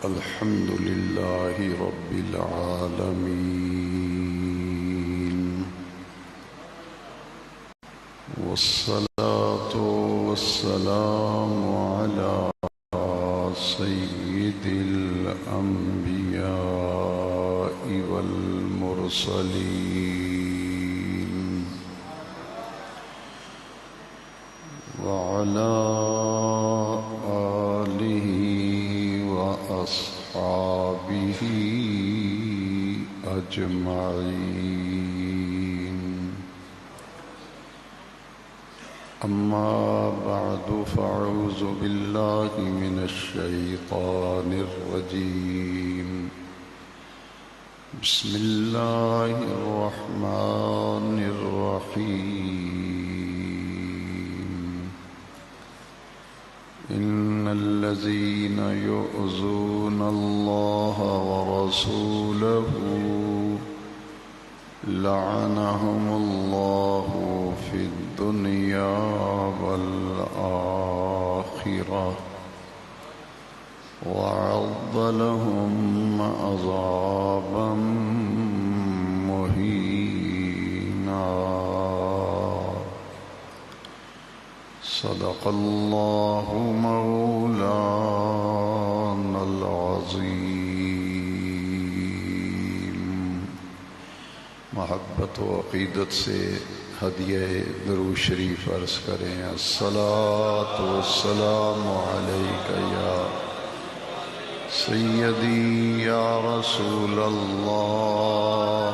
الحمد لله رب العالمين، والصلاة والسلام على سيد الأنبياء والمرسلين وعلى آله وأصحابه أجمعين. أما بعد، فأعوذ بالله من الشيطان الرجيم. بسم الله الرحمن الرحيم. إن الذين يؤذون الله ورسوله لعنهم الله في الدنيا والآخرة وأعد لهم عذابا مهينا. صدق الله مولانا العظيم. محبت و عقیدت سے ہدیہ درود شریف عرض کریں. الصلاۃ والسلام علیک یا سیدی یا رسول اللہ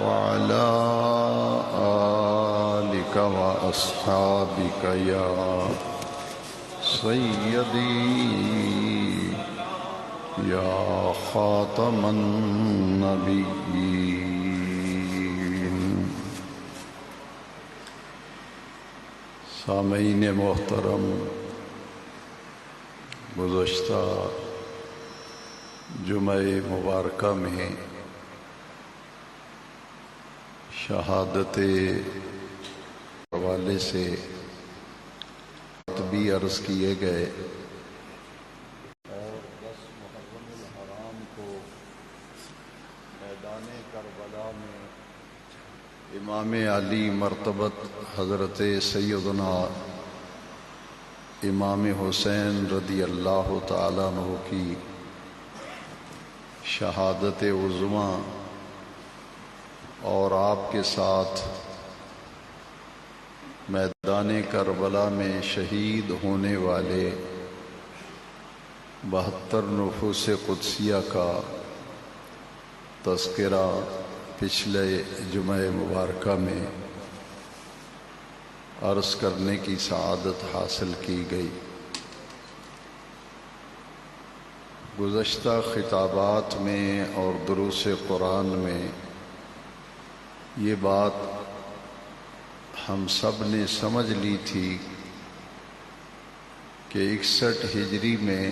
وعلی آلک و اصحابک یا سیدی یا خاتم النبیین. سامعین محترم، گزشتہ جمعہ مبارکہ میں شہادت حوالے سے بھی عرض کیے گئے، اور 10 محرم الحرام کو میدان کربلا میں امام علی مرتبت حضرت سیدنا امام حسین رضی اللہ تعالیٰ عنہ کی شہادت عظمیٰ اور آپ کے ساتھ میدان کربلا میں شہید ہونے والے 72 نفوس قدسیہ کا تذکرہ پچھلے جمعہ مبارکہ میں عرض کرنے کی سعادت حاصل کی گئی. گزشتہ خطابات میں اور دروس قرآن میں یہ بات ہم سب نے سمجھ لی تھی کہ 61 ہجری میں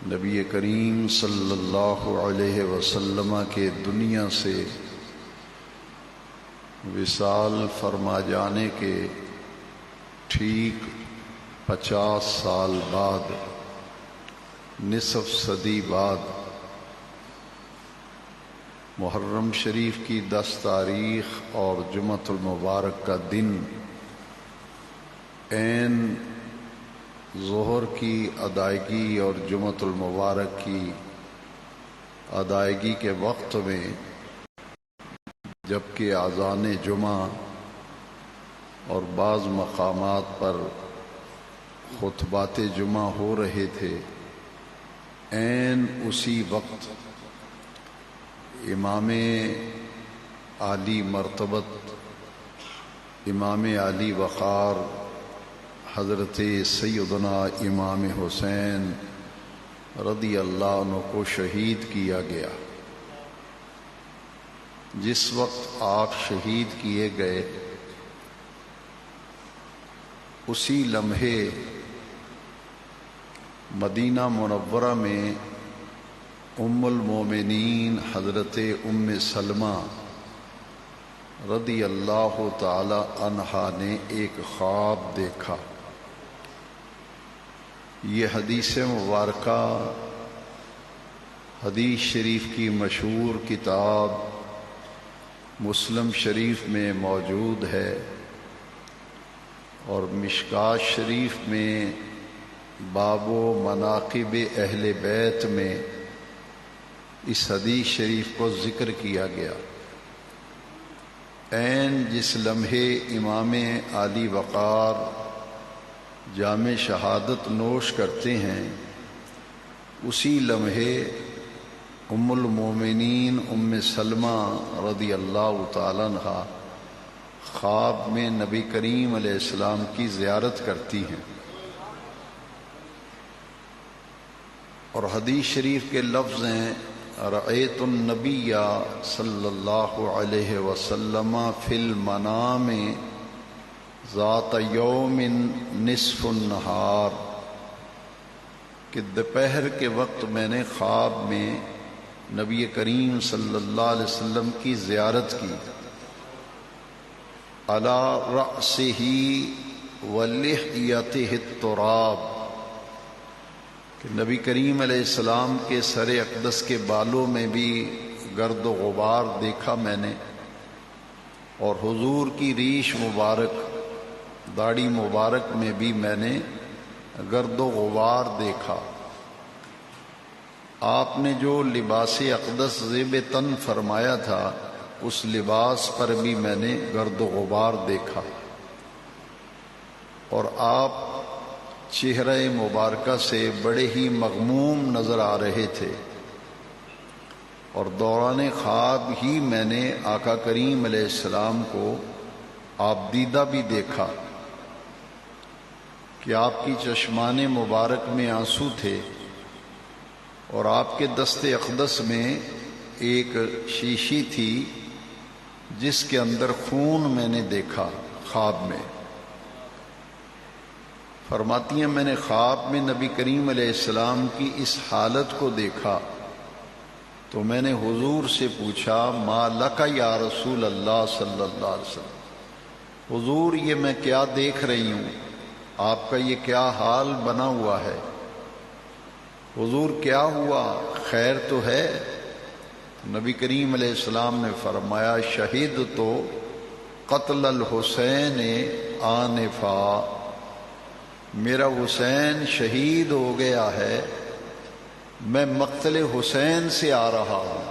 نبی کریم صلی اللہ علیہ وسلم کے دنیا سے وصال فرما جانے کے ٹھیک 50 سال بعد، نصف صدی بعد، محرم شریف کی 10 تاریخ اور جمعۃ المبارک کا دن عین ظہر کی ادائیگی اور جمعۃ المبارک کی ادائیگی کے وقت میں، جبکہ اذان جمعہ اور بعض مقامات پر خطبات جمعہ ہو رہے تھے، عین اسی وقت امام علی مرتبت، امام علی وقار حضرت سیدنا امام حسین رضی اللہ عنہ کو شہید کیا گیا. جس وقت آپ شہید کیے گئے، اسی لمحے مدینہ منورہ میں ام المومنین حضرت ام سلمہ رضی اللہ تعالی عنہا نے ایک خواب دیکھا. یہ حدیث مبارکہ حدیث شریف کی مشہور کتاب مسلم شریف میں موجود ہے، اور مشکات شریف میں باب و مناقب اہل بیت میں اس حدیث شریف کو ذکر کیا گیا۔ عین جس لمحے امام عالی وقار جام شہادت نوش کرتے ہیں، اسی لمحے ام المومنین ام سلمہ رضی اللہ تعالیٰ عنہا خواب میں نبی کریم علیہ السلام کی زیارت کرتی ہیں، اور حدیث شریف کے لفظ ہیں رأیت النبی صلی اللہ علیہ وسلم فی المنام ذات یوم نصف النہار، کہ دوپہر کے وقت میں نے خواب میں نبی کریم صلی اللہ علیہ وسلم کی زیارت کی، علی رأسہ ولحیتہ التراب، کہ نبی کریم علیہ السلام کے سر اقدس کے بالوں میں بھی گرد و غبار دیکھا میں نے، اور حضور کی ریش مبارک داڑھی مبارک میں بھی میں نے گرد و غبار دیکھا۔ آپ نے جو لباس اقدس زیب تن فرمایا تھا، اس لباس پر بھی میں نے گرد و غبار دیکھا، اور آپ چہرہ مبارکہ سے بڑے ہی مغموم نظر آ رہے تھے، اور دوران خواب ہی میں نے آقا کریم علیہ السلام کو آپ دیدہ بھی دیکھا کہ آپ کی چشمان مبارک میں آنسو تھے، اور آپ کے دست اقدس میں ایک شیشی تھی جس کے اندر خون میں نے دیکھا خواب میں۔ فرماتی ہیں میں نے خواب میں نبی کریم علیہ السلام کی اس حالت کو دیکھا تو میں نے حضور سے پوچھا ما لک یا رسول اللہ صلی اللہ علیہ وسلم، حضور یہ میں کیا دیکھ رہی ہوں، آپ کا یہ کیا حال بنا ہوا ہے، حضور کیا ہوا، خیر تو ہے؟ نبی کریم علیہ السلام نے فرمایا شہید تو قتل الحسین آنفا، میرا حسین شہید ہو گیا ہے، میں مقتل حسین سے آ رہا ہوں۔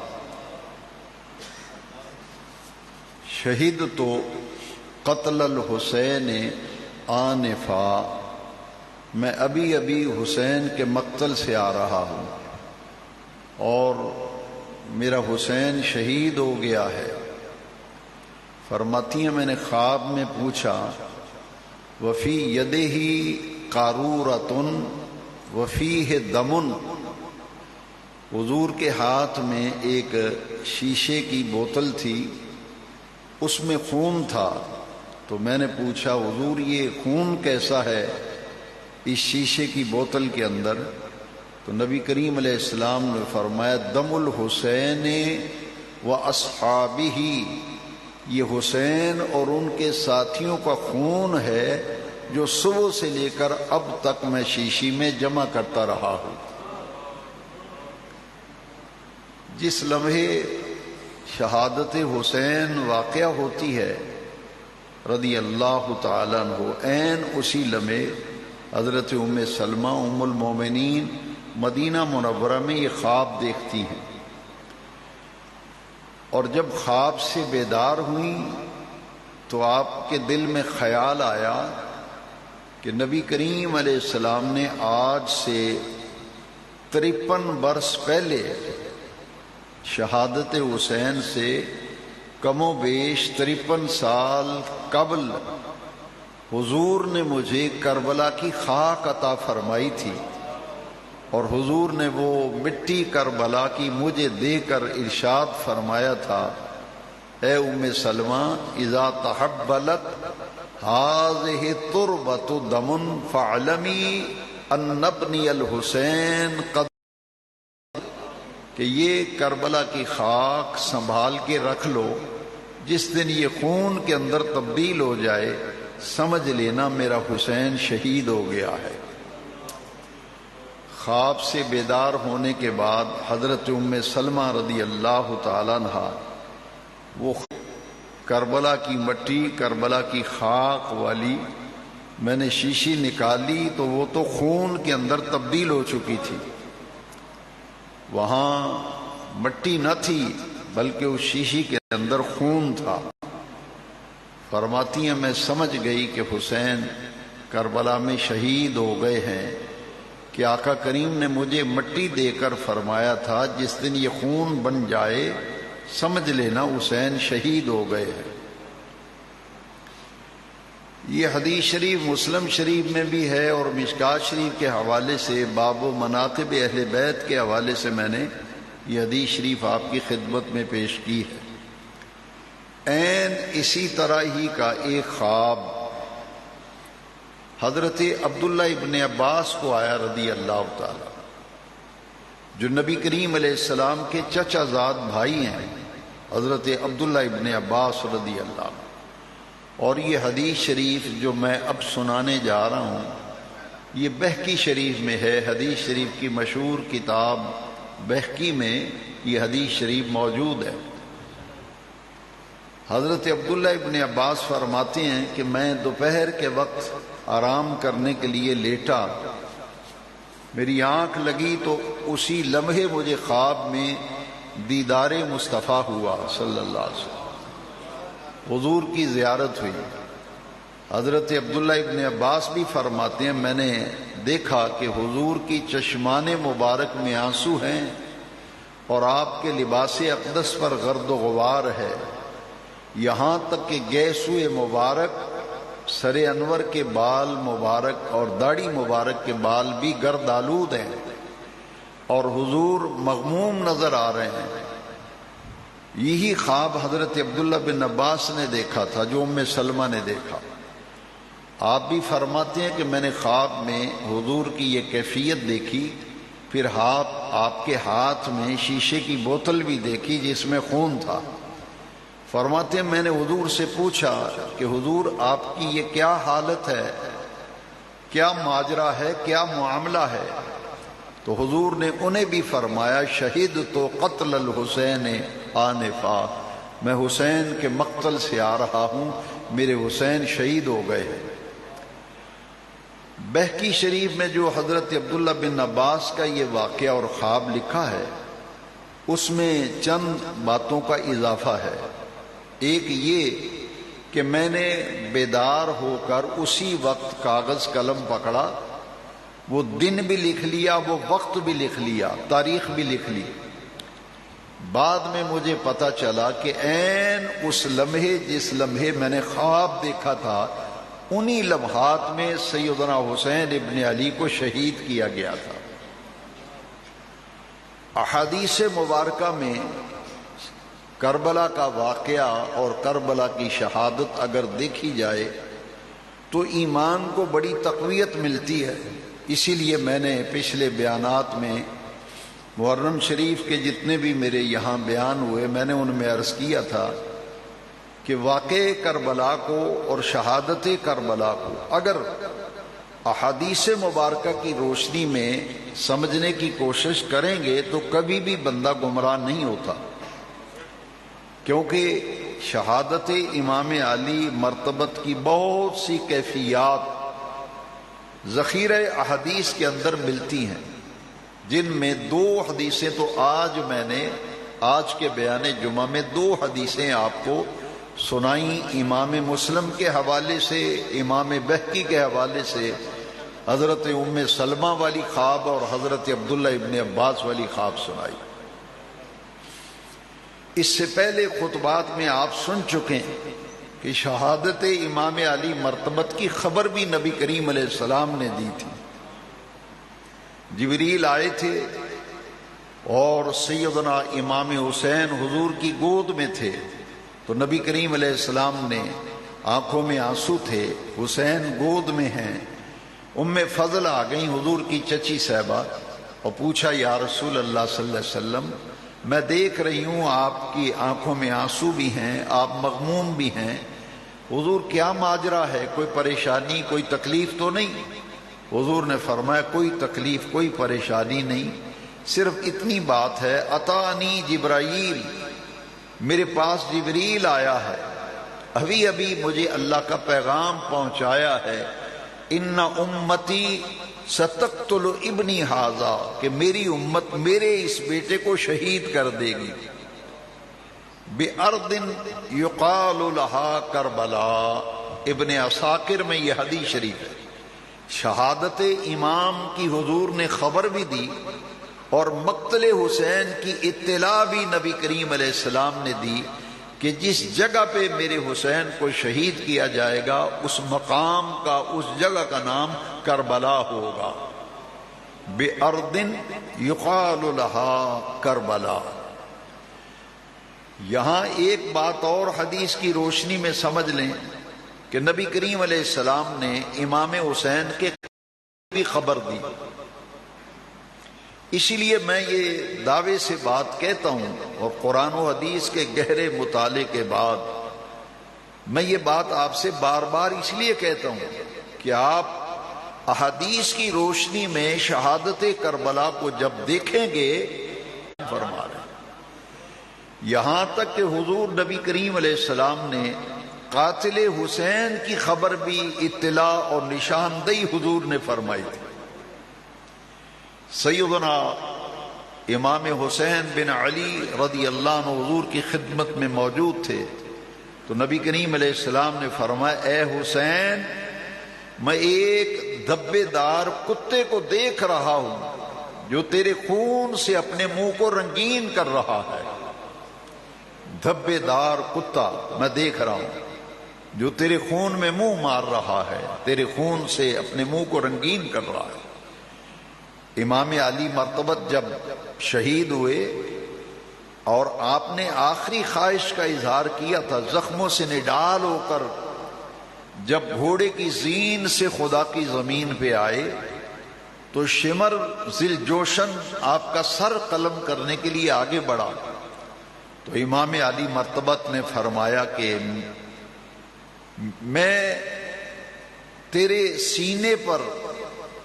شہید تو قتل الحسین آنفا، میں ابھی ابھی حسین کے مقتل سے آ رہا ہوں، اور میرا حسین شہید ہو گیا ہے۔ فرماتی ہیں میں نے خواب میں پوچھا وفی یدہ قارورۃ وفیہ دم، حضور کے ہاتھ میں ایک شیشے کی بوتل تھی، اس میں خون تھا، تو میں نے پوچھا حضور یہ خون کیسا ہے اس شیشے کی بوتل کے اندر؟ تو نبی کریم علیہ السلام نے فرمایا دم الحسین و اصحابہ، یہ حسین اور ان کے ساتھیوں کا خون ہے جو صبح سے لے کر اب تک میں شیشی میں جمع کرتا رہا ہوں۔ جس لمحے شہادت حسین واقعہ ہوتی ہے رضی اللہ تعالیٰ عنہ، عین اسی لمحے حضرت ام سلمہ ام المومنین مدینہ منورہ میں یہ خواب دیکھتی ہیں، اور جب خواب سے بیدار ہوئیں تو آپ کے دل میں خیال آیا کہ نبی کریم علیہ السلام نے آج سے 53 برس پہلے شہادت حسین سے کم و بیش 53 سال قبل حضور نے مجھے کربلا کی خاک عطا فرمائی تھی، اور حضور نے وہ مٹی کربلا کی مجھے دے کر ارشاد فرمایا تھا اے ام سلمہ اذا تحبلت هذه تربة دم فاعلمی ان ابنی الحسین قد، کہ یہ کربلا کی خاک سنبھال کے رکھ لو، جس دن یہ خون کے اندر تبدیل ہو جائے سمجھ لینا میرا حسین شہید ہو گیا ہے۔ خواب سے بیدار ہونے کے بعد حضرت ام سلمہ رضی اللہ تعالیٰ عنہ وہ کربلا کی مٹی، کربلا کی خاک والی میں نے شیشی نکالی تو وہ تو خون کے اندر تبدیل ہو چکی تھی، وہاں مٹی نہ تھی بلکہ اس شیشی کے اندر خون تھا۔ فرماتی ہیں میں سمجھ گئی کہ حسین کربلا میں شہید ہو گئے ہیں، کہ آقا کریم نے مجھے مٹی دے کر فرمایا تھا جس دن یہ خون بن جائے سمجھ لینا حسین شہید ہو گئے ہیں۔ یہ حدیث شریف مسلم شریف میں بھی ہے اور مشکات شریف کے حوالے سے باب و مناقب اہل بیت کے حوالے سے میں نے یہ حدیث شریف آپ کی خدمت میں پیش کی ہے۔ عین اسی طرح ہی کا ایک خواب حضرت عبداللہ ابن عباس کو آیا رضی اللہ تعالی، جو نبی کریم علیہ السلام کے چچا زاد بھائی ہیں، حضرت عبداللہ ابن عباس رضی اللہ عنہ۔ اور یہ حدیث شریف جو میں اب سنانے جا رہا ہوں یہ بہقی شریف میں ہے، حدیث شریف کی مشہور کتاب بہقی میں یہ حدیث شریف موجود ہے۔ حضرت عبداللہ ابن عباس فرماتے ہیں کہ میں دوپہر کے وقت آرام کرنے کے لیے لیٹا، میری آنکھ لگی تو اسی لمحے مجھے خواب میں دیدار مصطفیٰ ہوا صلی اللہ علیہ وسلم، حضور کی زیارت ہوئی۔ حضرت عبداللہ ابن عباس بھی فرماتے ہیں میں نے دیکھا کہ حضور کی چشمان مبارک میں آنسو ہیں اور آپ کے لباس اقدس پر گرد و غبار ہے، یہاں تک کہ گیسوئے مبارک، سر انور کے بال مبارک اور داڑھی مبارک کے بال بھی گرد آلود ہیں اور حضور مغموم نظر آ رہے ہیں۔ یہی خواب حضرت عبداللہ بن عباس نے دیکھا تھا جو ام سلمہ نے دیکھا۔ آپ بھی فرماتے ہیں کہ میں نے خواب میں حضور کی یہ کیفیت دیکھی، پھر آپ کے ہاتھ میں شیشے کی بوتل بھی دیکھی جس میں خون تھا۔ فرماتے ہیں میں نے حضور سے پوچھا کہ حضور آپ کی یہ کیا حالت ہے، کیا ماجرا ہے، کیا معاملہ ہے؟ تو حضور نے انہیں بھی فرمایا شہید تو قتل الحسین آنفا، میں حسین کے مقتل سے آ رہا ہوں، میرے حسین شہید ہو گئے ہیں۔ بہقی شریف میں جو حضرت عبداللہ بن عباس کا یہ واقعہ اور خواب لکھا ہے اس میں چند باتوں کا اضافہ ہے۔ ایک یہ کہ میں نے بیدار ہو کر اسی وقت کاغذ قلم پکڑا، وہ دن بھی لکھ لیا، وہ وقت بھی لکھ لیا، تاریخ بھی لکھ لی۔ بعد میں مجھے پتا چلا کہ عین اس لمحے جس لمحے میں نے خواب دیکھا تھا انہی لمحات میں سیدنا حسین ابن علی کو شہید کیا گیا تھا۔ احادیث مبارکہ میں کربلا کا واقعہ اور کربلا کی شہادت اگر دیکھی جائے تو ایمان کو بڑی تقویت ملتی ہے۔ اسی لیے میں نے پچھلے بیانات میں محرم شریف کے جتنے بھی میرے یہاں بیان ہوئے میں نے ان میں عرض کیا تھا کہ واقع کربلا کو اور شہادت کربلا کو اگر احادیث مبارکہ کی روشنی میں سمجھنے کی کوشش کریں گے تو کبھی بھی بندہ گمراہ نہیں ہوتا، کیونکہ شہادت امام علی مرتبت کی بہت سی کیفیات ذخیرہ احادیث کے اندر ملتی ہیں، جن میں دو حدیثیں تو آج میں نے آج کے بیان جمعہ میں دو حدیثیں آپ کو سنائیں، امام مسلم کے حوالے سے، امام بہقی کے حوالے سے، حضرت ام سلمہ والی خواب اور حضرت عبداللہ ابن عباس والی خواب سنائی۔ اس سے پہلے خطبات میں آپ سن چکے ہیں کہ شہادت امام علی مرتبت کی خبر بھی نبی کریم علیہ السلام نے دی تھی۔ جبریل آئے تھے اور سیدنا امام حسین حضور کی گود میں تھے تو نبی کریم علیہ السلام نے آنکھوں میں آنسو تھے، حسین گود میں ہیں۔ ام فضل آ گئیں حضور کی چچی صاحبہ اور پوچھا یا رسول اللہ صلی اللہ علیہ وسلم میں دیکھ رہی ہوں آپ کی آنکھوں میں آنسو بھی ہیں، آپ مغموم بھی ہیں، حضور کیا ماجرا ہے، کوئی پریشانی کوئی تکلیف تو نہیں؟ حضور نے فرمایا کوئی تکلیف کوئی پریشانی نہیں، صرف اتنی بات ہے، اتانی جبرائیل، میرے پاس جبریل آیا ہے، ابھی مجھے اللہ کا پیغام پہنچایا ہے، ان امتی ستقتل ابنی ھذا، کہ میری امت میرے اس بیٹے کو شہید کر دے گی، بِأَرْضٍ يُقَالُ لَهَا کربلا۔ ابن عساکر میں یہ حدیث شریف ہے۔ شہادت امام کی حضور نے خبر بھی دی اور مقتل حسین کی اطلاع بھی نبی کریم علیہ السلام نے دی کہ جس جگہ پہ میرے حسین کو شہید کیا جائے گا اس مقام کا، اس جگہ کا نام کربلا ہوگا، بِأَرْضٍ يُقَالُ لَهَا کربلا۔ یہاں ایک بات اور حدیث کی روشنی میں سمجھ لیں کہ نبی کریم علیہ السلام نے امام حسین کے بھی خبر دی، اسی لیے میں یہ دعوے سے بات کہتا ہوں، اور قرآن و حدیث کے گہرے مطالعے کے بعد میں یہ بات آپ سے بار بار اس لیے کہتا ہوں کہ آپ احادیث کی روشنی میں شہادت کربلا کو جب دیکھیں گے، فرما رہے ہیں یہاں تک کہ حضور نبی کریم علیہ السلام نے قاتل حسین کی خبر بھی، اطلاع اور نشاندہی حضور نے فرمائی تھی۔ سیدنا امام حسین بن علی رضی اللہ عنہ حضور کی خدمت میں موجود تھے، تو نبی کریم علیہ السلام نے فرمایا، اے حسین، میں ایک دھبے دار کتے کو دیکھ رہا ہوں جو تیرے خون سے اپنے منہ کو رنگین کر رہا ہے۔ دھبے دار کتا میں دیکھ رہا ہوں جو تیرے خون میں منہ مار رہا ہے، تیرے خون سے اپنے منہ کو رنگین کر رہا ہے۔ امام علی مرتبت جب شہید ہوئے اور آپ نے آخری خواہش کا اظہار کیا تھا، زخموں سے نڈال ہو کر جب گھوڑے کی زین سے خدا کی زمین پہ آئے تو شمر ذی الجوشن آپ کا سر قلم کرنے کے لیے آگے بڑھا، تو امام علی مرتبت نے فرمایا کہ میں تیرے سینے پر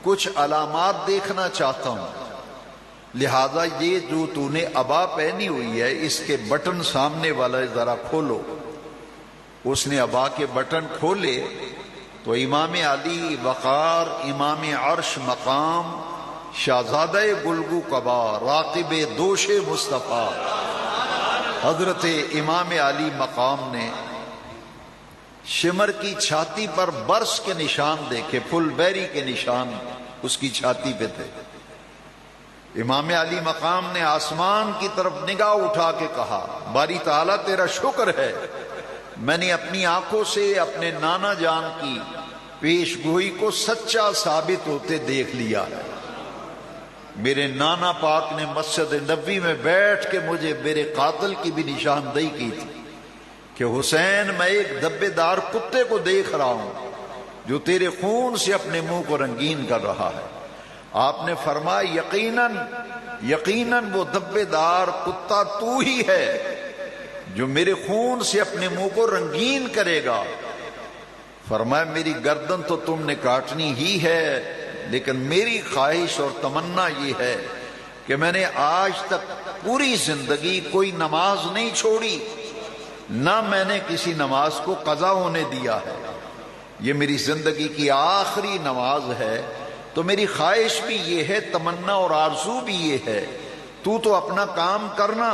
کچھ علامات دیکھنا چاہتا ہوں، لہذا یہ جو تو نے عبا پہنی ہوئی ہے اس کے بٹن سامنے والا ذرا کھولو۔ اس نے عبا کے بٹن کھولے تو امام علی وقار، امام عرش مقام، شہزادہ گلگو قبا، راقب دوش مصطفیٰ، حضرت امام علی مقام نے شمر کی چھاتی پر برس کے نشان دیکھے، پھل بیری کے نشان اس کی چھاتی پہ تھے۔ امام علی مقام نے آسمان کی طرف نگاہ اٹھا کے کہا، باری تعالیٰ تیرا شکر ہے، میں نے اپنی آنکھوں سے اپنے نانا جان کی پیش گوئی کو سچا ثابت ہوتے دیکھ لیا ہے۔ میرے نانا پاک نے مسجد نبوی میں بیٹھ کے مجھے میرے قاتل کی بھی نشاندہی کی تھی کہ حسین، میں ایک دبے دار کتے کو دیکھ رہا ہوں جو تیرے خون سے اپنے منہ کو رنگین کر رہا ہے۔ آپ نے فرمایا، یقیناً وہ دبے دار کتا تو ہی ہے جو میرے خون سے اپنے منہ کو رنگین کرے گا۔ فرمایا، میری گردن تو تم نے کاٹنی ہی ہے، لیکن میری خواہش اور تمنا یہ ہے کہ میں نے آج تک پوری زندگی کوئی نماز نہیں چھوڑی، نہ میں نے کسی نماز کو قضا ہونے دیا ہے، یہ میری زندگی کی آخری نماز ہے، تو میری خواہش بھی یہ ہے، تمنا اور آرزو بھی یہ ہے، تو اپنا کام کرنا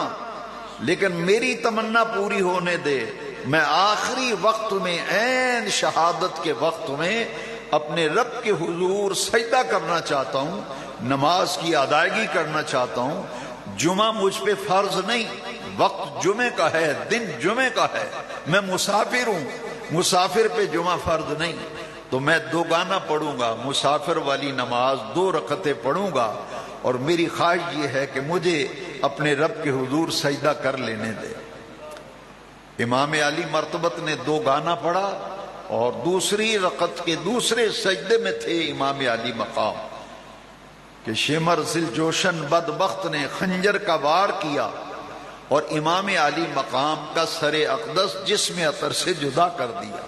لیکن میری تمنا پوری ہونے دے، میں آخری وقت میں، عین شہادت کے وقت میں اپنے رب کے حضور سجدہ کرنا چاہتا ہوں، نماز کی ادائیگی کرنا چاہتا ہوں۔ جمعہ مجھ پہ فرض نہیں، وقت جمعے کا ہے، دن جمعے کا ہے، میں مسافر ہوں، مسافر پہ جمعہ فرض نہیں، تو میں دوگانہ پڑھوں گا، مسافر والی نماز 2 رکعتیں پڑھوں گا، اور میری خواہش یہ ہے کہ مجھے اپنے رب کے حضور سجدہ کر لینے دے۔ امام علی مرتبت نے 2 گانا پڑھا اور دوسری رکعت کے دوسرے سجدے میں تھے امام علی مقام کہ شمر ذی الجوشن بدبخت نے خنجر کا وار کیا اور امام علی مقام کا سر اقدس جسم اطہر سے جدا کر دیا۔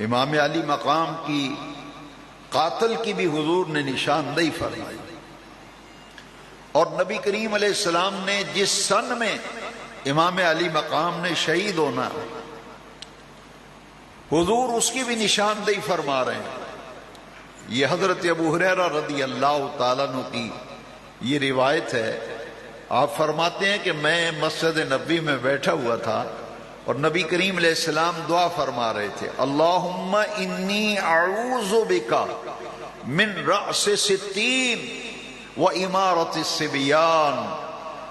امام علی مقام کی قاتل کی بھی حضور نے نشاندہی فرمائی. اور نبی کریم علیہ السلام نے جس سن میں امام علی مقام نے شہید ہونا، حضور اس کی بھی نشاندہی فرما رہے ہیں. یہ حضرت ابو ہریرہ رضی اللہ تعالیٰ عنہ کی یہ روایت ہے. آپ فرماتے ہیں کہ میں مسجد نبوی میں بیٹھا ہوا تھا اور نبی کریم علیہ السلام دعا فرما رہے تھے، اللہم انی اعوذ بکا من رأس ستین و امارت الصبیان.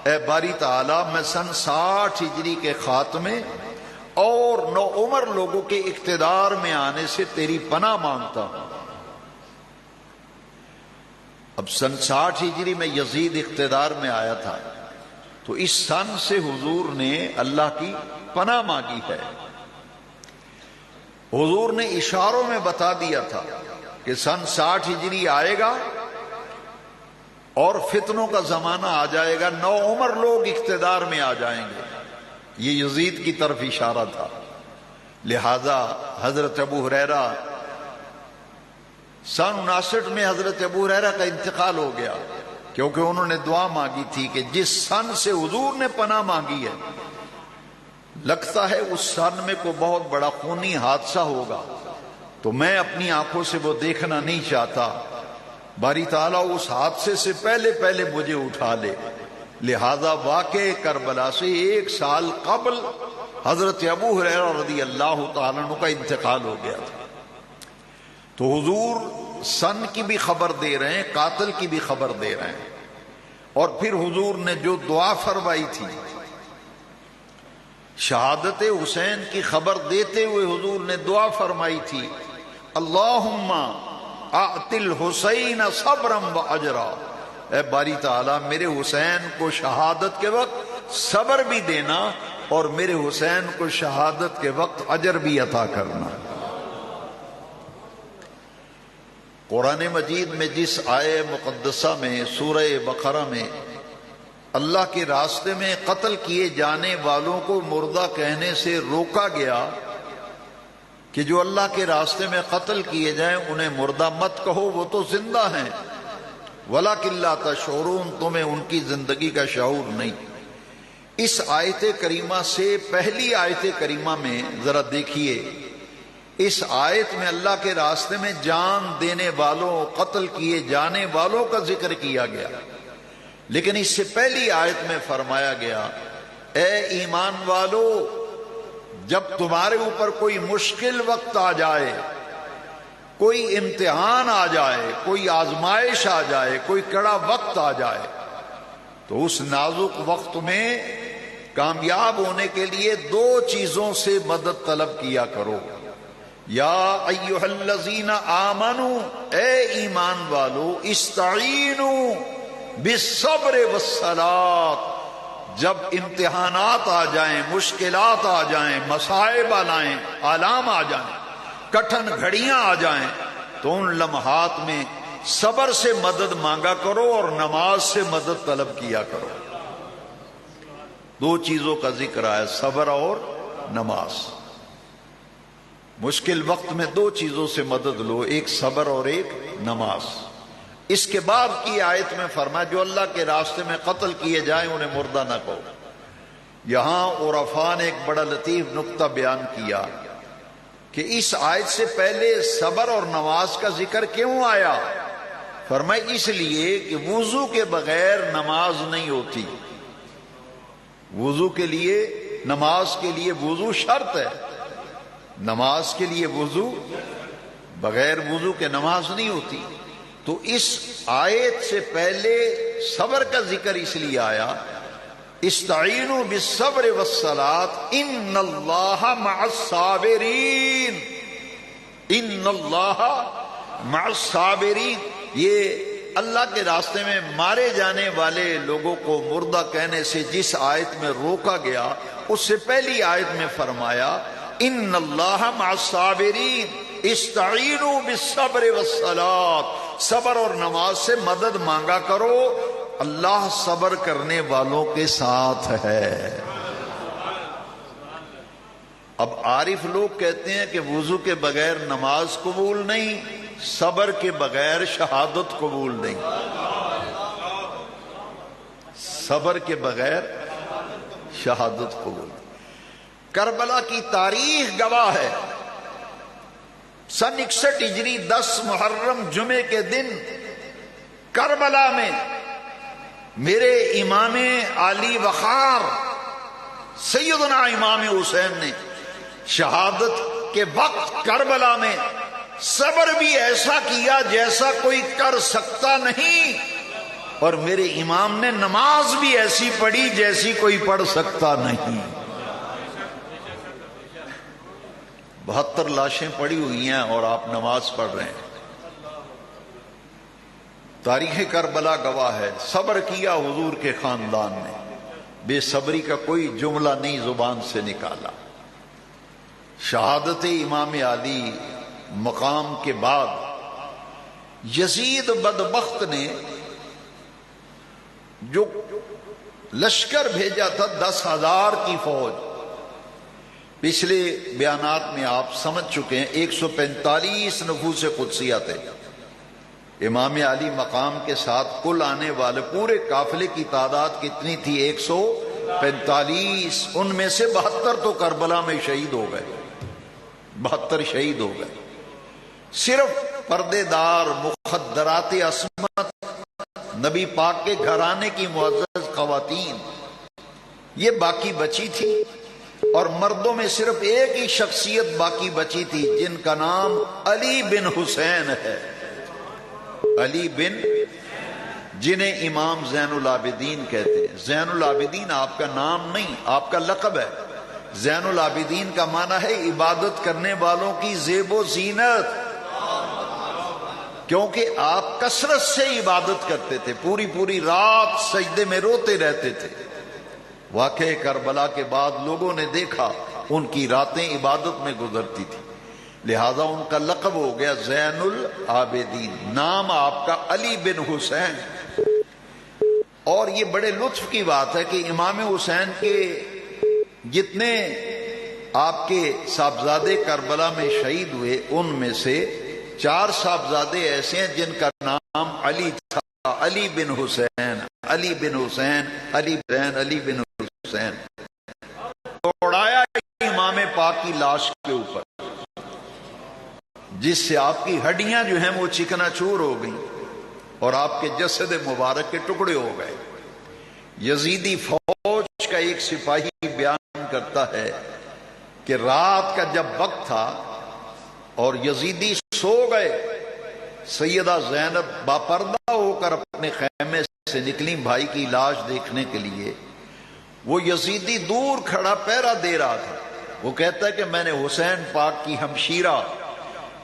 اے باری تعالیٰ میں سن 60 ہجری کے خاتمے اور نوعمر لوگوں کے اقتدار میں آنے سے تیری پناہ مانگتا ہوں. اب سن 60 ہجری میں یزید اقتدار میں آیا تھا، تو اس سن سے حضور نے اللہ کی پناہ مانگی ہے. حضور نے اشاروں میں بتا دیا تھا کہ سن 60 ہجری آئے گا اور فتنوں کا زمانہ آ جائے گا، نوعمر لوگ اقتدار میں آ جائیں گے. یہ یزید کی طرف اشارہ تھا. لہذا حضرت ابو ہریرہ سن 59 میں حضرت ابو ہریرہ کا انتقال ہو گیا، کیونکہ انہوں نے دعا مانگی تھی کہ جس سن سے حضور نے پناہ مانگی ہے، لگتا ہے اس سن میں کوئی بہت بڑا خونی حادثہ ہوگا، تو میں اپنی آنکھوں سے وہ دیکھنا نہیں چاہتا. باری تعالیٰ اس حادثے سے پہلے مجھے اٹھا لے. لہذا واقع کربلا سے 1 سال قبل حضرت ابو ہریرہ رضی اللہ تعالیٰ عنہ کا انتقال ہو گیا تھا. تو حضور سن کی بھی خبر دے رہے ہیں، قاتل کی بھی خبر دے رہے ہیں. اور پھر حضور نے جو دعا فرمائی تھی، شہادت حسین کی خبر دیتے ہوئے حضور نے دعا فرمائی تھی، اللہم اعط الحسین صبرا و اجرا. اے باری تعالیٰ میرے حسین کو شہادت کے وقت صبر بھی دینا اور میرے حسین کو شہادت کے وقت اجر بھی عطا کرنا. قرآن مجید میں جس آیہ مقدسہ میں سورہ بقرہ میں اللہ کے راستے میں قتل کیے جانے والوں کو مردہ کہنے سے روکا گیا کہ جو اللہ کے راستے میں قتل کیے جائیں انہیں مردہ مت کہو، وہ تو زندہ ہیں، وَلَكِنْ لَا تَشْعُرُونَ، تمہیں ان کی زندگی کا شعور نہیں. اس آیت کریمہ سے پہلی آیت کریمہ میں ذرا دیکھیے، اس آیت میں اللہ کے راستے میں جان دینے والوں، قتل کیے جانے والوں کا ذکر کیا گیا، لیکن اس سے پہلی آیت میں فرمایا گیا، اے ایمان والو، جب تمہارے اوپر کوئی مشکل وقت آ جائے، کوئی امتحان آ جائے، کوئی آزمائش آ جائے، کوئی کڑا وقت آ جائے، تو اس نازک وقت میں کامیاب ہونے کے لیے 2 چیزوں سے مدد طلب کیا کرو. یا ایھا الذین آمنوا، اے ایمان والو، استعینوا بالصبر والصلاۃ. جب امتحانات آ جائیں، مشکلات آ جائیں، مصائب آلام آ جائیں، کٹھن گھڑیاں آ جائیں، تو ان لمحات میں صبر سے مدد مانگا کرو اور نماز سے مدد طلب کیا کرو. 2 چیزوں کا ذکر آیا، صبر اور نماز. مشکل وقت میں 2 چیزوں سے مدد لو، ایک صبر اور ایک نماز. اس کے بعد کی آیت میں فرمایا جو اللہ کے راستے میں قتل کیے جائیں انہیں مردہ نہ کہو. یہاں عرفاء نے ایک بڑا لطیف نقطہ بیان کیا کہ اس آیت سے پہلے صبر اور نماز کا ذکر کیوں آیا؟ فرمایا اس لیے کہ وضو کے بغیر نماز نہیں ہوتی. وضو کے لیے، نماز کے لیے وضو شرط ہے. نماز کے لیے وضو، بغیر وضو کے نماز نہیں ہوتی. تو اس آیت سے پہلے صبر کا ذکر اس لیے آیا، استعینوا بالصبر والصلاۃ ان اللہ مع الصابرین. ان اللہ مع الصابرین، یہ اللہ کے راستے میں مارے جانے والے لوگوں کو مردہ کہنے سے جس آیت میں روکا گیا، اس سے پہلی آیت میں فرمایا ان اللہ مع الصابرین استعینوا بالصبر والصلاۃ. صبر اور نماز سے مدد مانگا کرو، اللہ صبر کرنے والوں کے ساتھ ہے. اب عارف لوگ کہتے ہیں کہ وضو کے بغیر نماز قبول نہیں، صبر کے بغیر شہادت قبول نہیں، صبر کے بغیر شہادت قبول نہیں۔ کربلا کی تاریخ گواہ ہے، سن 61 ہجری 10 محرم جمعے کے دن کربلا میں میرے امام علی وقار سیدنا امام حسین نے شہادت کے وقت کربلا میں صبر بھی ایسا کیا جیسا کوئی کر سکتا نہیں، اور میرے امام نے نماز بھی ایسی پڑھی جیسی کوئی پڑھ سکتا نہیں۔ 72 لاشیں پڑی ہوئی ہیں اور آپ نماز پڑھ رہے ہیں۔ تاریخ کربلا گواہ ہے، صبر کیا حضور کے خاندان نے، بے صبری کا کوئی جملہ نہیں زبان سے نکالا۔ شہادت امام علی مقام کے بعد یزید بدبخت نے جو لشکر بھیجا تھا 10,000 کی فوج، پچھلے بیانات میں آپ سمجھ چکے ہیں 145 نفوس قدسیہ تھے۔ امام علی مقام کے ساتھ کل آنے والے پورے قافلے کی تعداد کتنی تھی؟ 145۔ ان میں سے 72 تو کربلا میں شہید ہو گئے، 72 شہید ہو گئے۔ صرف پردے دار مخدرات عصمت نبی پاک کے گھرانے کی معزز خواتین یہ باقی بچی تھی، اور مردوں میں صرف ایک ہی شخصیت باقی بچی تھی جن کا نام علی بن حسین ہے، علی بن، جنہیں امام زین العابدین کہتے ہیں۔ زین العابدین آپ کا نام نہیں، آپ کا لقب ہے۔ زین العابدین کا معنی ہے عبادت کرنے والوں کی زیب و زینت، کیونکہ آپ کثرت سے عبادت کرتے تھے، پوری پوری رات سجدے میں روتے رہتے تھے۔ واقعہ کربلا کے بعد لوگوں نے دیکھا ان کی راتیں عبادت میں گزرتی تھی، لہذا ان کا لقب ہو گیا زین العابدین، نام آپ کا علی بن حسین۔ اور یہ بڑے لطف کی بات ہے کہ امام حسین کے جتنے آپ کے صاحبزادے کربلا میں شہید ہوئے ان میں سے 4 صاحبزادے ایسے ہیں جن کا نام علی تھا، علی بن حسین، علی بن حسین، علی بن علی بن حسین۔ توڑایا امام پاک کی لاش کے اوپر، جس سے آپ کی ہڈیاں جو ہیں وہ چکنا چور ہو گئیں اور آپ کے جسد مبارک کے ٹکڑے ہو گئے۔ یزیدی فوج کا ایک سپاہی بیان کرتا ہے کہ رات کا جب وقت تھا اور یزیدی سو گئے، سیدہ زینب باپردہ ہو کر اپنے خیمے سے نکلی بھائی کی لاش دیکھنے کے لیے۔ وہ یزیدی دور کھڑا پہرا دے رہا تھا، وہ کہتا ہے کہ میں نے حسین پاک کی ہمشیرہ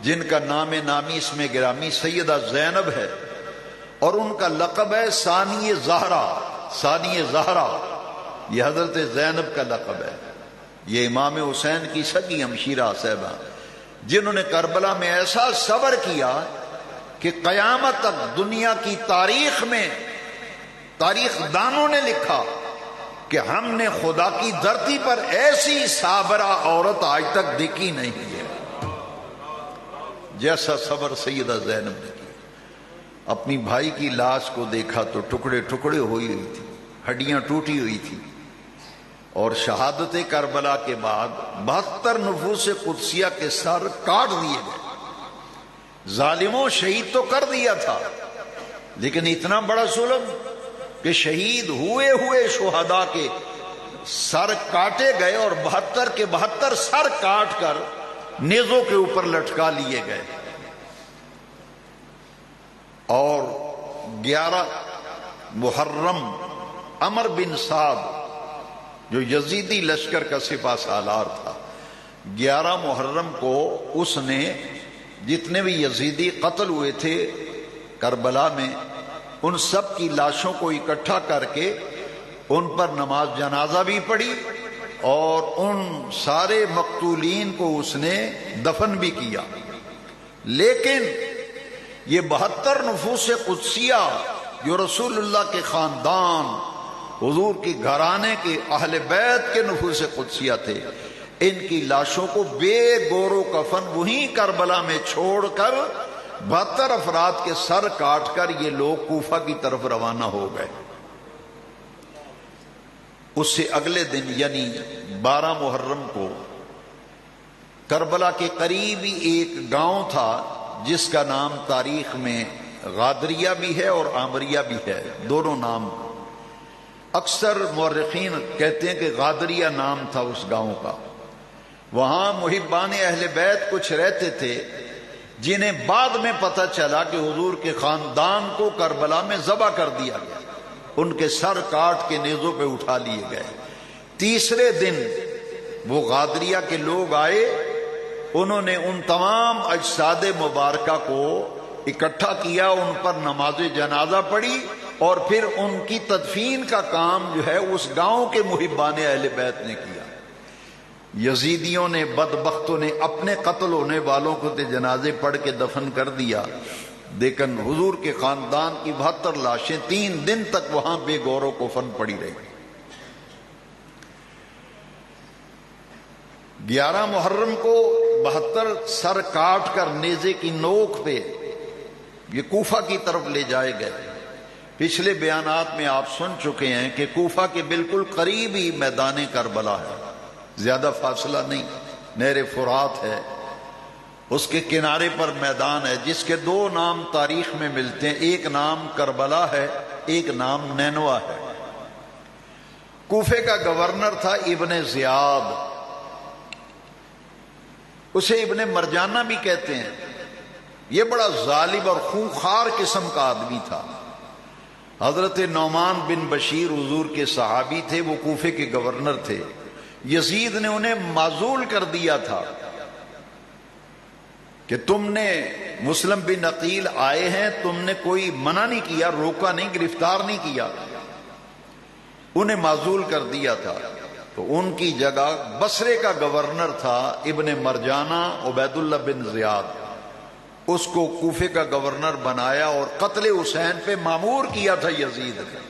جن کا نام نامی اس میں گرامی سیدہ زینب ہے اور ان کا لقب ہے ثانی زہرا، ثانی زہرا، یہ حضرت زینب کا لقب ہے۔ یہ امام حسین کی سگی ہمشیرہ صاحبہ جنہوں نے کربلا میں ایسا صبر کیا کہ قیامت تک دنیا کی تاریخ میں تاریخ دانوں نے لکھا کہ ہم نے خدا کی دھرتی پر ایسی صابرہ عورت آج تک دیکھی نہیں ہے جیسا صبر سیدہ زینب نے کیا۔ اپنی بھائی کی لاش کو دیکھا تو ٹکڑے ٹکڑے ہوئی ہوئی تھی، ہڈیاں ٹوٹی ہوئی تھی، اور شہادت کربلا کے بعد 72 نفوس قدسیہ کے سر کاٹ دیے گئے۔ ظالموں شہید تو کر دیا تھا، لیکن اتنا بڑا ظلم کہ شہید ہوئے ہوئے شہداء کے سر کاٹے گئے اور 72 کے 72 سر کاٹ کر نیزوں کے اوپر لٹکا لیے گئے۔ اور 11 محرم عمر بن سعد جو یزیدی لشکر کا سپہ سالار تھا، 11 محرم کو اس نے جتنے بھی یزیدی قتل ہوئے تھے کربلا میں ان سب کی لاشوں کو اکٹھا کر کے ان پر نماز جنازہ بھی پڑھی اور ان سارے مقتولین کو اس نے دفن بھی کیا۔ لیکن یہ 72 نفوس قدسیہ جو رسول اللہ کے خاندان، حضور کی گھرانے کے اہل بیت کے نفوس قدسیہ تھے، ان کی لاشوں کو بے گور و کفن وہیں کربلا میں چھوڑ کر 72 افراد کے سر کاٹ کر یہ لوگ کوفہ کی طرف روانہ ہو گئے۔ اس سے اگلے دن یعنی 12 محرم کو کربلا کے قریب ہی ایک گاؤں تھا جس کا نام تاریخ میں غادریہ بھی ہے اور عامریہ بھی ہے، دونوں نام۔ اکثر مورخین کہتے ہیں کہ غادریہ نام تھا اس گاؤں کا۔ وہاں محبان اہل بیت کچھ رہتے تھے جنہیں بعد میں پتہ چلا کہ حضور کے خاندان کو کربلا میں ذبح کر دیا گیا، ان کے سر کاٹ کے نیزوں پہ اٹھا لیے گئے۔ تیسرے دن وہ غادریہ کے لوگ آئے، انہوں نے ان تمام اجساد مبارکہ کو اکٹھا کیا، ان پر نماز جنازہ پڑھی اور پھر ان کی تدفین کا کام جو ہے اس گاؤں کے محبان اہل بیت نے کیا۔ یزیدیوں نے، بدبختوں نے اپنے قتل ہونے والوں کو جنازے پڑھ کے دفن کر دیا، لیکن حضور کے خاندان کی 72 لاشیں 3 دن تک وہاں بے غور و کفن پڑی رہی۔ 11 محرم کو 72 سر کاٹ کر نیزے کی نوک پہ یہ کوفہ کی طرف لے جائے گئے۔ پچھلے بیانات میں آپ سن چکے ہیں کہ کوفہ کے بالکل قریب ہی میدان کربلا ہے، زیادہ فاصلہ نہیں، نہر فرات ہے، اس کے کنارے پر میدان ہے جس کے 2 نام تاریخ میں ملتے ہیں، ایک نام کربلا ہے، ایک نام نینوا ہے۔ کوفے کا گورنر تھا ابن زیاد، اسے ابن مرجانہ بھی کہتے ہیں۔ یہ بڑا ظالم اور خونخوار قسم کا آدمی تھا۔ حضرت نعمان بن بشیر حضور کے صحابی تھے، وہ کوفے کے گورنر تھے۔ یزید نے انہیں معزول کر دیا تھا کہ تم نے مسلم بن عقیل آئے ہیں، تم نے کوئی منع نہیں کیا، روکا نہیں، گرفتار نہیں کیا، انہیں معزول کر دیا تھا۔ تو ان کی جگہ بصرے کا گورنر تھا ابن مرجانہ عبید اللہ بن زیاد، اس کو کوفے کا گورنر بنایا اور قتل حسین پہ مامور کیا تھا یزید نے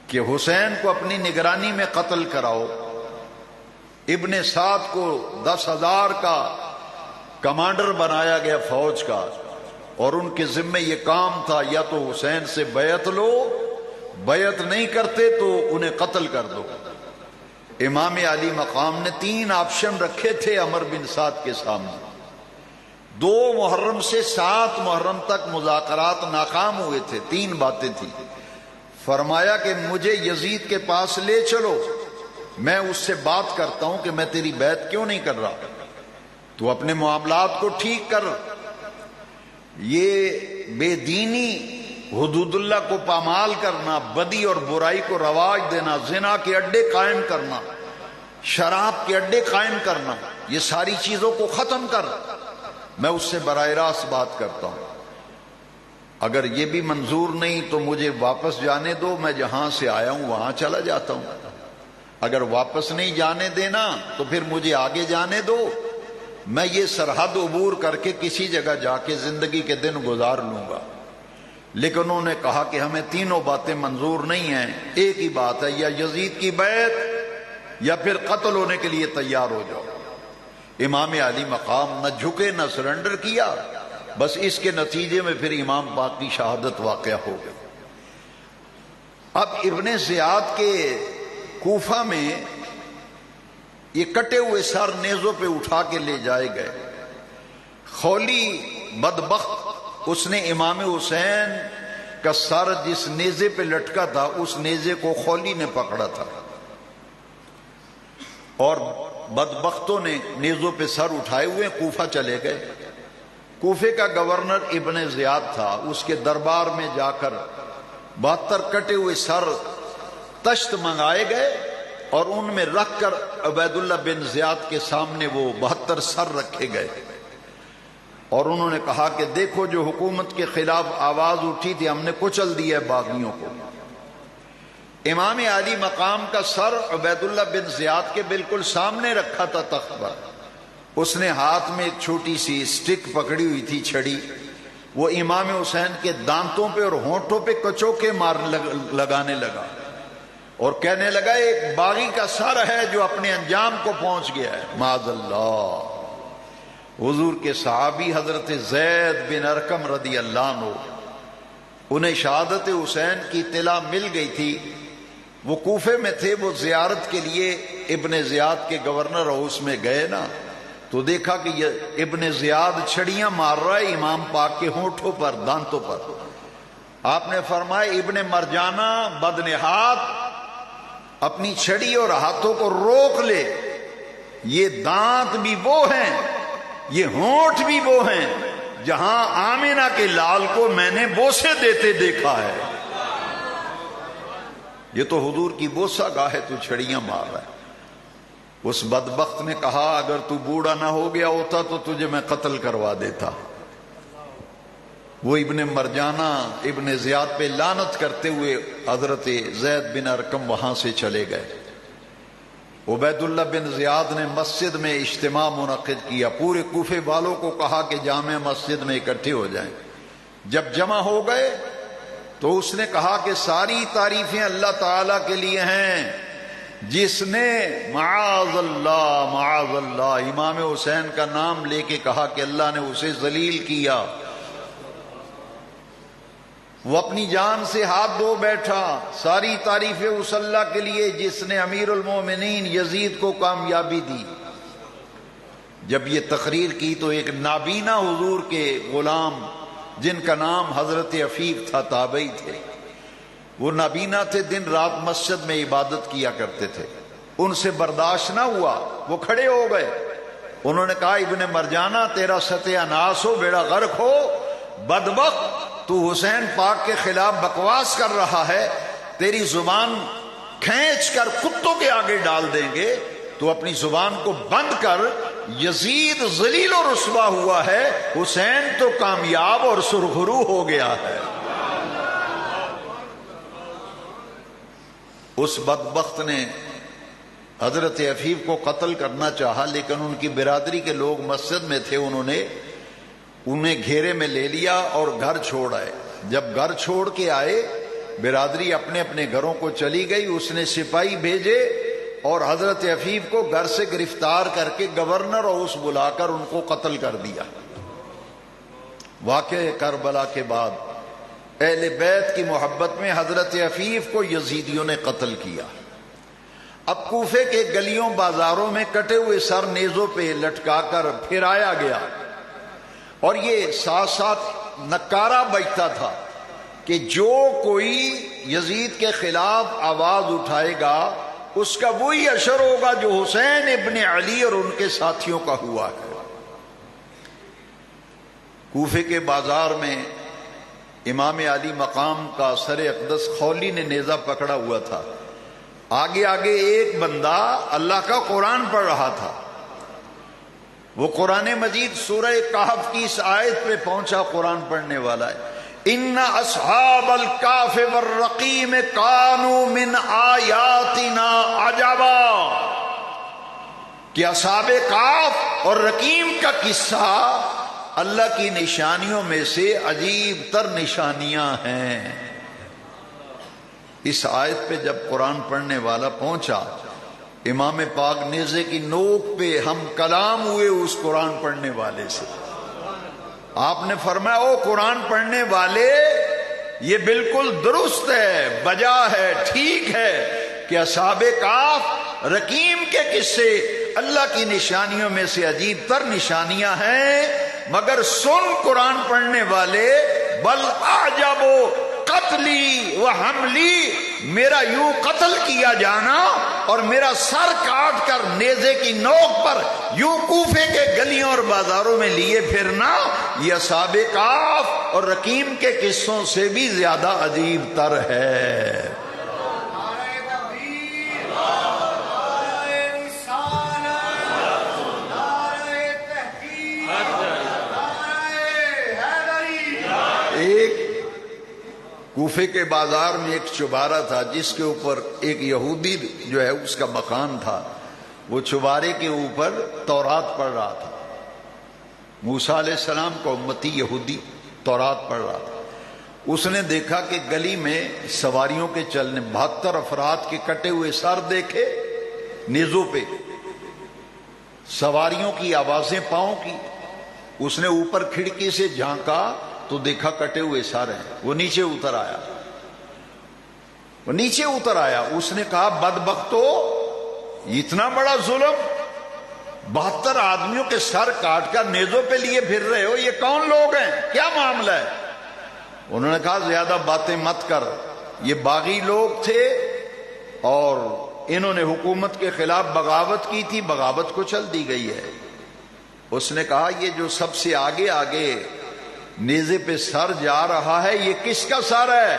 کہ حسین کو اپنی نگرانی میں قتل کراؤ۔ ابن سعد کو 10,000 کا کمانڈر بنایا گیا فوج کا، اور ان کے ذمے یہ کام تھا یا تو حسین سے بیعت لو، بیعت نہیں کرتے تو انہیں قتل کر دو۔ امام علی مقام نے 3 آپشن رکھے تھے عمر بن سعد کے سامنے۔ 2 محرم سے 7 محرم تک مذاکرات ناکام ہوئے تھے، 3 باتیں تھیں۔ فرمایا کہ مجھے یزید کے پاس لے چلو، میں اس سے بات کرتا ہوں کہ میں تیری بیعت کیوں نہیں کر رہا، تو اپنے معاملات کو ٹھیک کر۔ یہ بے دینی، حدود اللہ کو پامال کرنا، بدی اور برائی کو رواج دینا، زنا کے اڈے قائم کرنا، شراب کے اڈے قائم کرنا، یہ ساری چیزوں کو ختم کر، میں اس سے براہ راست بات کرتا ہوں۔ اگر یہ بھی منظور نہیں تو مجھے واپس جانے دو، میں جہاں سے آیا ہوں وہاں چلا جاتا ہوں۔ اگر واپس نہیں جانے دینا تو پھر مجھے آگے جانے دو، میں یہ سرحد عبور کر کے کسی جگہ جا کے زندگی کے دن گزار لوں گا۔ لیکن انہوں نے کہا کہ ہمیں تینوں باتیں منظور نہیں ہیں، ایک ہی بات ہے، یا یزید کی بیعت یا پھر قتل ہونے کے لیے تیار ہو جاؤ۔ امام علی مقام نہ جھکے نہ سرنڈر کیا، بس اس کے نتیجے میں پھر امام پاک کی شہادت واقع ہو گئی۔ اب ابن زیاد کے کوفہ میں یہ کٹے ہوئے سر نیزوں پہ اٹھا کے لے جائے گئے۔ خولی بدبخت، اس نے امام حسین کا سر جس نیزے پہ لٹکا تھا اس نیزے کو خولی نے پکڑا تھا، اور بدبختوں نے نیزوں پہ سر اٹھائے ہوئے کوفہ چلے گئے۔ کوفے کا گورنر ابن زیاد تھا، اس کے دربار میں جا کر 72 کٹے ہوئے سر تشت منگائے گئے اور ان میں رکھ کر عبید اللہ بن زیاد کے سامنے وہ 72 سر رکھے گئے، اور انہوں نے کہا کہ دیکھو جو حکومت کے خلاف آواز اٹھی تھی ہم نے کچل دیا ہے باغیوں کو۔ امام علی مقام کا سر عبید اللہ بن زیاد کے بالکل سامنے رکھا تھا تخت پر، اس نے ہاتھ میں ایک چھوٹی سی سٹک پکڑی ہوئی تھی، چھڑی، وہ امام حسین کے دانتوں پہ اور ہونٹوں پہ کچوکے لگانے لگا اور کہنے لگا ایک باغی کا سر ہے جو اپنے انجام کو پہنچ گیا ہے، معاذ اللہ۔ حضور کے صحابی حضرت زید بن ارقم رضی اللہ عنہ، انہیں شہادت حسین کی اطلاع مل گئی تھی، وہ کوفے میں تھے، وہ زیارت کے لیے ابن زیاد کے گورنر ہاؤس میں گئے نا، تو دیکھا کہ یہ ابن زیاد چھڑیاں مار رہا ہے امام پاک کے ہونٹوں پر، دانتوں پر۔ آپ نے فرمایا ابن مرجانہ بدنہاد اپنی چھڑی اور ہاتھوں کو روک لے، یہ دانت بھی وہ ہیں، یہ ہونٹ بھی وہ ہیں جہاں آمنہ کے لال کو میں نے بوسے دیتے دیکھا ہے۔ یہ تو حضور کی بوسہ گاہ ہے، تو چھڑیاں مار رہا ہے۔ اس بدبخت نے کہا اگر تو بوڑھا نہ ہو گیا ہوتا تو تجھے میں قتل کروا دیتا۔ وہ ابن مرجانہ ابن زیاد پہ لعنت کرتے ہوئے حضرت زید بن ارقم وہاں سے چلے گئے۔ عبید اللہ بن زیاد نے مسجد میں اجتماع منعقد کیا، پورے کوفے والوں کو کہا کہ جامع مسجد میں اکٹھے ہو جائیں۔ جب جمع ہو گئے تو اس نے کہا کہ ساری تعریفیں اللہ تعالی کے لیے ہیں جس نے معاذ اللہ امام حسین کا نام لے کے کہا کہ اللہ نے اسے ذلیل کیا۔ وہ اپنی جان سے ہاتھ دھو بیٹھا، ساری تعریفیں اس اللہ کے لیے جس نے امیر المومنین یزید کو کامیابی دی۔ جب یہ تقریر کی تو ایک نابینا حضور کے غلام جن کا نام حضرت عفیف تھا، تابعی تھے، وہ نابینا تھے، دن رات مسجد میں عبادت کیا کرتے تھے، ان سے برداشت نہ ہوا، وہ کھڑے ہو گئے۔ انہوں نے کہا ابن مرجانہ تیرا ستیہ ناس ہو، بیڑا غرق ہو، بدبخت، تو حسین پاک کے خلاف بکواس کر رہا ہے، تیری زبان کھینچ کر کتوں کے آگے ڈال دیں گے، تو اپنی زبان کو بند کر، یزید ذلیل و رسوا ہوا ہے، حسین تو کامیاب اور سرخرو ہو گیا ہے۔ اس بدبخت نے حضرت عفیف کو قتل کرنا چاہا، لیکن ان کی برادری کے لوگ مسجد میں تھے، انہیں گھیرے میں لے لیا اور گھر چھوڑ آئے۔ جب گھر چھوڑ کے آئے، برادری اپنے اپنے گھروں کو چلی گئی، اس نے سپاہی بھیجے اور حضرت عفیف کو گھر سے گرفتار کر کے گورنر ہاؤس بلا کر ان کو قتل کر دیا۔ واقعہ کربلا کے بعد اہل بیت کی محبت میں حضرت عفیف کو یزیدیوں نے قتل کیا۔ اب کوفے کے گلیوں بازاروں میں کٹے ہوئے سر نیزوں پہ لٹکا کر پھرایا گیا، اور یہ ساتھ ساتھ نکارہ بجتا تھا کہ جو کوئی یزید کے خلاف آواز اٹھائے گا اس کا وہی اشر ہوگا جو حسین ابن علی اور ان کے ساتھیوں کا ہوا ہے۔ کوفے کے بازار میں امام علی مقام کا سر اقدس خولی نے نیزہ پکڑا ہوا تھا، آگے آگے ایک بندہ اللہ کا قرآن پڑھ رہا تھا۔ وہ قرآن مجید سورہ کہف کی اس آیت پہ پہنچا، قرآن پڑھنے والا ہے، ان اصحاب الکہف والرقیم کانوا من آیاتنا عجبا، کہ اصحاب کہف اور رقیم کا قصہ اللہ کی نشانیوں میں سے عجیب تر نشانیاں ہیں۔ اس آیت پہ جب قرآن پڑھنے والا پہنچا، امام پاک نیزے کی نوک پہ ہم کلام ہوئے اس قرآن پڑھنے والے سے۔ آپ نے فرمایا او قرآن پڑھنے والے، یہ بالکل درست ہے، بجا ہے، ٹھیک ہے کہ اصحاب کہف رقیم کے قصے اللہ کی نشانیوں میں سے عجیب تر نشانیاں ہیں، مگر سن قرآن پڑھنے والے، بل اعجبو قتلی و حملی، میرا یوں قتل کیا جانا اور میرا سر کاٹ کر نیزے کی نوک پر یوں کوفے کے گلیوں اور بازاروں میں لیے پھرنا، یہ اصحاب کہف اور رقیم کے قصوں سے بھی زیادہ عجیب تر ہے۔ کوفے کے بازار میں ایک چوبارہ تھا جس کے اوپر ایک یہودی جو ہے اس کا مکان تھا، وہ چوبارے کے اوپر تورات پڑھ رہا تھا۔ موسیٰ علیہ السلام کا امتی یہودی تورات پڑھ رہا تھا۔ اس نے دیکھا کہ گلی میں سواریوں کے چلنے، 72 افراد کے کٹے ہوئے سر دیکھے نیزوں پہ، سواریوں کی آوازیں پاؤں کی، اس نے اوپر کھڑکی سے جھانکا تو دیکھا کٹے ہوئے سر ہیں. وہ نیچے اتر آیا. اس نے کہا بدبختو، اتنا بڑا ظلم، 72 آدمیوں کے سر کاٹ کر نیزوں پہ لیے پھر رہے ہو، یہ کون لوگ ہیں، کیا معاملہ ہے؟ انہوں نے کہا زیادہ باتیں مت کر، یہ باغی لوگ تھے اور انہوں نے حکومت کے خلاف بغاوت کی تھی، بغاوت کو چل دی گئی ہے. اس نے کہا یہ جو سب سے آگے آگے نیزے پہ سر جا رہا ہے یہ کس کا سر ہے؟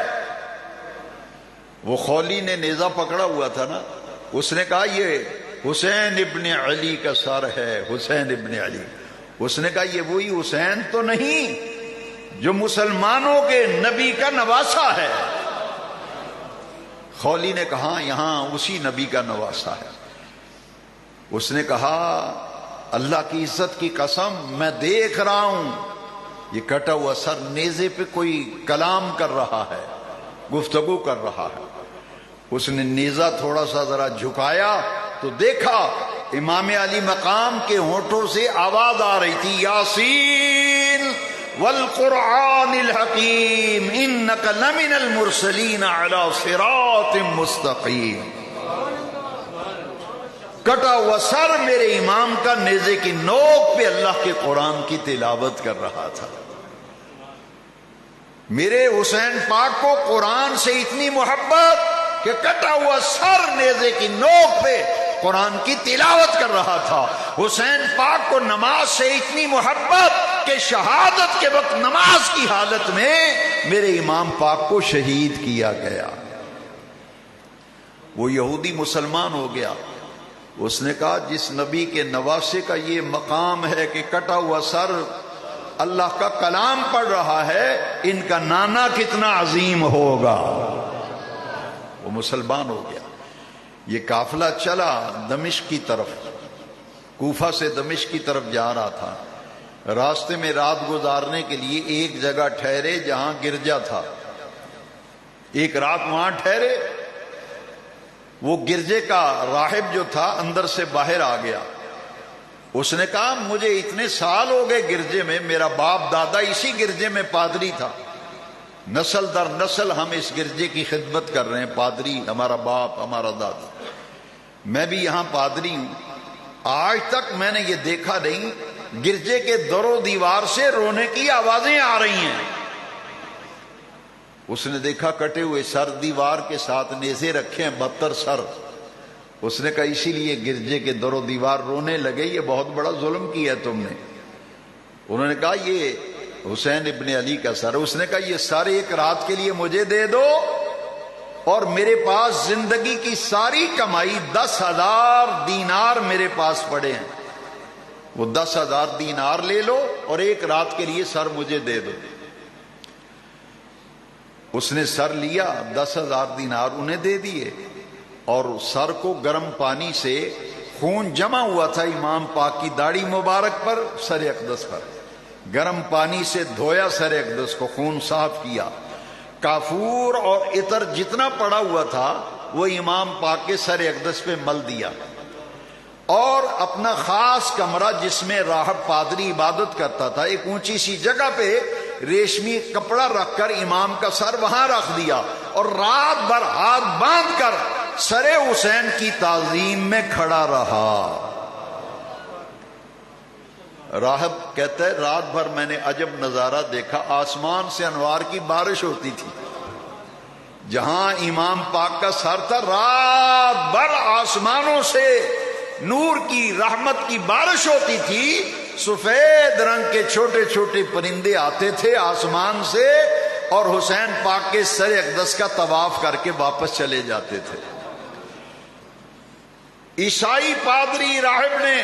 وہ خولی نے نیزہ پکڑا ہوا تھا نا، اس نے کہا یہ حسین ابن علی کا سر ہے، حسین ابن علی. اس نے کہا یہ وہی حسین تو نہیں جو مسلمانوں کے نبی کا نواسا ہے؟ خولی نے کہا یہاں اسی نبی کا نواسا ہے. اس نے کہا اللہ کی عزت کی قسم میں دیکھ رہا ہوں یہ کٹا ہوا سر نیزے پہ کوئی کلام کر رہا ہے، گفتگو کر رہا ہے. اس نے نیزہ تھوڑا سا ذرا جھکایا تو دیکھا امام علی مقام کے ہونٹوں سے آواز آ رہی تھی، یاسین والقرآن الحکیم انک لمن المرسلین علی صراط مستقیم. کٹا ہوا سر میرے امام کا نیزے کی نوک پہ اللہ کے قرآن کی تلاوت کر رہا تھا. میرے حسین پاک کو قرآن سے اتنی محبت کہ کٹا ہوا سر نیزے کی نوک پہ قرآن کی تلاوت کر رہا تھا. حسین پاک کو نماز سے اتنی محبت کہ شہادت کے وقت نماز کی حالت میں میرے امام پاک کو شہید کیا گیا. وہ یہودی مسلمان ہو گیا. اس نے کہا جس نبی کے نواسے کا یہ مقام ہے کہ کٹا ہوا سر اللہ کا کلام پڑھ رہا ہے، ان کا نانا کتنا عظیم ہوگا. وہ مسلمان ہو گیا. یہ قافلہ چلا دمشق کی طرف، کوفہ سے دمشق کی طرف جا رہا تھا. راستے میں رات گزارنے کے لیے ایک جگہ ٹھہرے جہاں گرجا تھا. ایک رات وہاں ٹھہرے. وہ گرجے کا راہب جو تھا اندر سے باہر آ گیا. اس نے کہا مجھے اتنے سال ہو گئے گرجے میں، میرا باپ دادا اسی گرجے میں پادری تھا، نسل در نسل ہم اس گرجے کی خدمت کر رہے ہیں، پادری ہمارا باپ ہمارا دادا، میں بھی یہاں پادری ہوں. آج تک میں نے یہ دیکھا نہیں گرجے کے در و دیوار سے رونے کی آوازیں آ رہی ہیں. اس نے دیکھا کٹے ہوئے سر دیوار کے ساتھ نیزے رکھے ہیں 72 سر. اس نے کہا اسی لیے گرجے کے در و دیوار رونے لگے، یہ بہت بڑا ظلم کیا ہے تم نے. انہوں نے کہا یہ حسین ابن علی کا سر. اس نے کہا یہ سر ایک رات کے لیے مجھے دے دو اور میرے پاس زندگی کی ساری کمائی 10,000 دینار میرے پاس پڑے ہیں، وہ 10,000 دینار لے لو اور ایک رات کے لیے سر مجھے دے دو. اس نے سر لیا، 10,000 دینار انہیں دے دیے اور سر کو گرم پانی سے، خون جمع ہوا تھا امام پاک کی داڑھی مبارک پر، سر اقدس پر، گرم پانی سے دھویا سر اقدس کو، خون صاف کیا. کافور اور عطر جتنا پڑا ہوا تھا وہ امام پاک کے سر اقدس پہ مل دیا اور اپنا خاص کمرہ جس میں راہب پادری عبادت کرتا تھا، ایک اونچی سی جگہ پہ ریشمی کپڑا رکھ کر امام کا سر وہاں رکھ دیا اور رات بھر ہاتھ باندھ کر سر حسین کی تعظیم میں کھڑا رہا. راہب کہتا ہے رات بھر میں نے عجب نظارہ دیکھا، آسمان سے انوار کی بارش ہوتی تھی. جہاں امام پاک کا سر تھا رات بھر آسمانوں سے نور کی رحمت کی بارش ہوتی تھی. سفید رنگ کے چھوٹے چھوٹے پرندے آتے تھے آسمان سے اور حسین پاک کے سر اقدس کا طواف کر کے واپس چلے جاتے تھے. عیسائی پادری راہب نے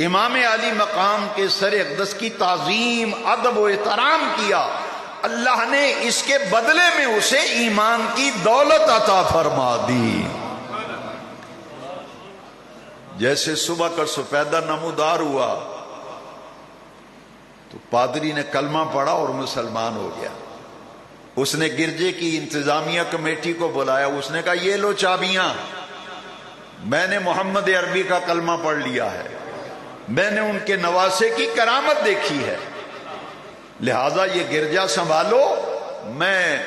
امام علی مقام کے سر اقدس کی تعظیم، ادب و احترام کیا. اللہ نے اس کے بدلے میں اسے ایمان کی دولت عطا فرما دی. جیسے صبح کا سپیدہ نمودار ہوا تو پادری نے کلمہ پڑھا اور مسلمان ہو گیا. اس نے گرجے کی انتظامیہ کمیٹی کو بلایا. اس نے کہا یہ لو چابیاں، میں نے محمد عربی کا کلمہ پڑھ لیا ہے، میں نے ان کے نواسے کی کرامت دیکھی ہے، لہذا یہ گرجا سنبھالو، میں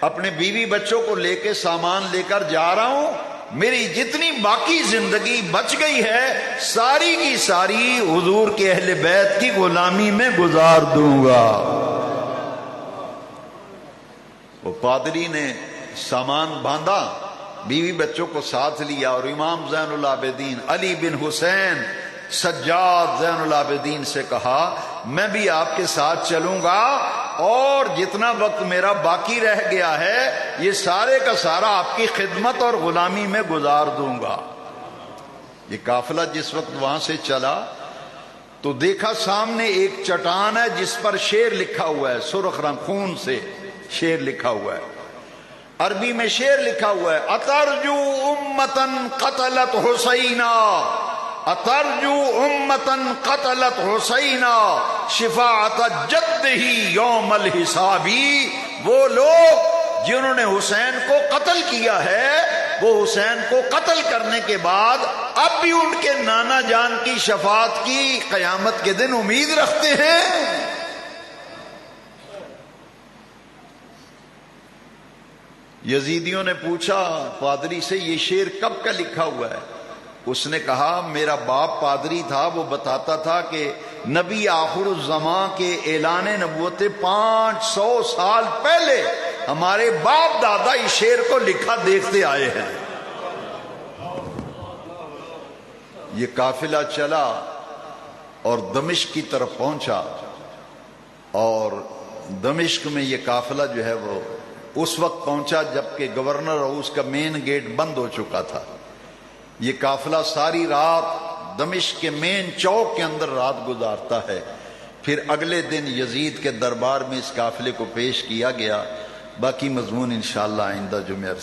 اپنے بیوی بچوں کو لے کے سامان لے کر جا رہا ہوں، میری جتنی باقی زندگی بچ گئی ہے ساری کی ساری حضور کے اہل بیت کی غلامی میں گزار دوں گا۔ وہ پادری نے سامان باندھا، بیوی بچوں کو ساتھ لیا، اور امام زین العابدین علی بن حسین سجاد زین العابدین سے کہا میں بھی آپ کے ساتھ چلوں گا، اور جتنا وقت میرا باقی رہ گیا ہے یہ سارے کا سارا آپ کی خدمت اور غلامی میں گزار دوں گا۔ یہ قافلہ جس وقت وہاں سے چلا تو دیکھا سامنے ایک چٹان ہے جس پر شعر لکھا ہوا ہے، سرخ رنگ خون سے شعر لکھا ہوا ہے، عربی میں شعر لکھا ہوا ہے، اترجو امتن قتلت حسینا، اترجو امتن قتلت حسینا شفاعت جد ہی یوم الحسابی۔ وہ لوگ جنہوں نے حسین کو قتل کیا ہے وہ حسین کو قتل کرنے کے بعد اب بھی ان کے نانا جان کی شفاعت کی قیامت کے دن امید رکھتے ہیں۔ یزیدیوں نے پوچھا پادری سے یہ شعر کب کا لکھا ہوا ہے؟ اس نے کہا میرا باپ پادری تھا، وہ بتاتا تھا کہ نبی آخر الزمان کے اعلان نبوت 500 سال پہلے ہمارے باپ دادا اس شعر کو لکھا دیکھتے آئے ہیں۔ یہ قافلہ چلا اور دمشق کی طرف پہنچا، اور دمشق میں یہ قافلہ جو ہے وہ اس وقت پہنچا جبکہ گورنر ہاؤس کا مین گیٹ بند ہو چکا تھا۔ یہ قافلہ ساری رات دمشق کے مین چوک کے اندر رات گزارتا ہے، پھر اگلے دن یزید کے دربار میں اس قافلے کو پیش کیا گیا۔ باقی مضمون انشاءاللہ آئندہ جمعہ